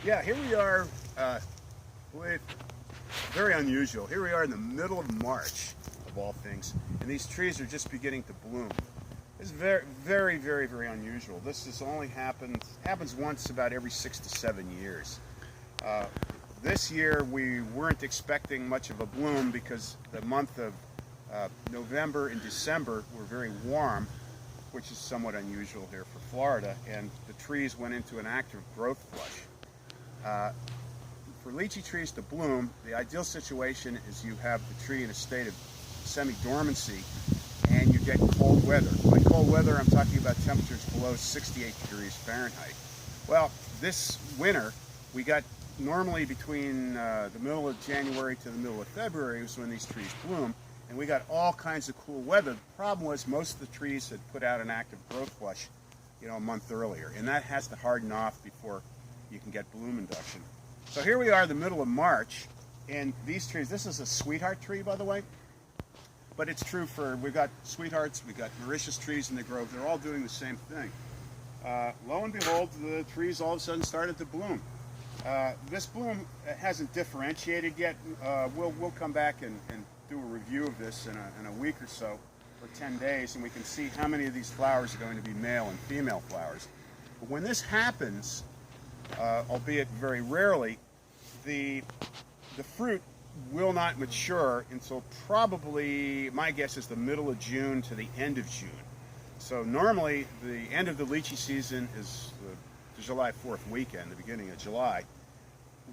Yeah, here we are with very unusual. Here we are in the middle of March, of all things, and these trees are just beginning to bloom. It's very unusual. This has only happens once about every 6 to 7 years. This year we weren't expecting much of a bloom because the month of November and December were very warm, which is somewhat unusual here for Florida, and the trees went into an active growth flush. For lychee trees to bloom, the ideal situation is you have the tree in a state of semi-dormancy and you get cold weather. By cold weather, I'm talking about temperatures below 68 degrees Fahrenheit. Well, this winter, we got normally between the middle of January to the middle of February is when these trees bloom, and we got all kinds of cool weather. The problem was most of the trees had put out an active growth flush, a month earlier, and that has to harden off before you can get bloom induction. So here we are in the middle of March, and these trees, this is a sweetheart tree, by the way, but it's true for, we've got sweethearts, we've got Mauritius trees in the grove, they're all doing the same thing. Lo and behold, the trees all of a sudden started to bloom. This bloom hasn't differentiated yet. We'll come back and do a review of this in a week or so, for 10 days, and we can see how many of these flowers are going to be male and female flowers. But when this happens, albeit very rarely, the fruit will not mature until probably, my guess is the middle of June to the end of June. So normally the end of the lychee season is the July 4th weekend, the beginning of July.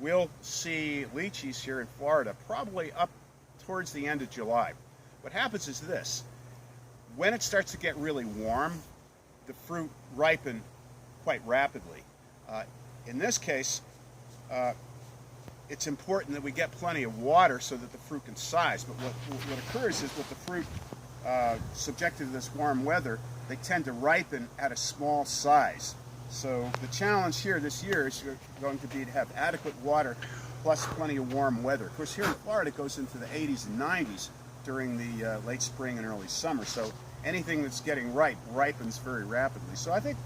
We'll see lychees here in Florida probably up towards the end of July. What happens is this: when it starts to get really warm, the fruit ripen quite rapidly. In this case, it's important that we get plenty of water so that the fruit can size. But what occurs is with the fruit subjected to this warm weather, they tend to ripen at a small size. So the challenge here this year is going to be to have adequate water plus plenty of warm weather. Of course, here in Florida it goes into the 80s and 90s during the late spring and early summer. So anything that's getting ripe ripens very rapidly. So I think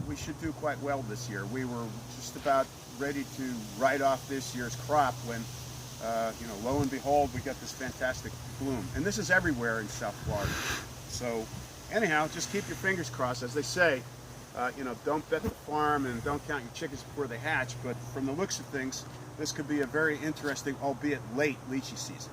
we should do quite well this year. We were just about ready to write off this year's crop when, lo and behold, we got this fantastic bloom. And this is everywhere in South Florida. So anyhow, just keep your fingers crossed. As they say, don't bet the farm and don't count your chickens before they hatch. But from the looks of things, this could be a very interesting, albeit late, lychee season.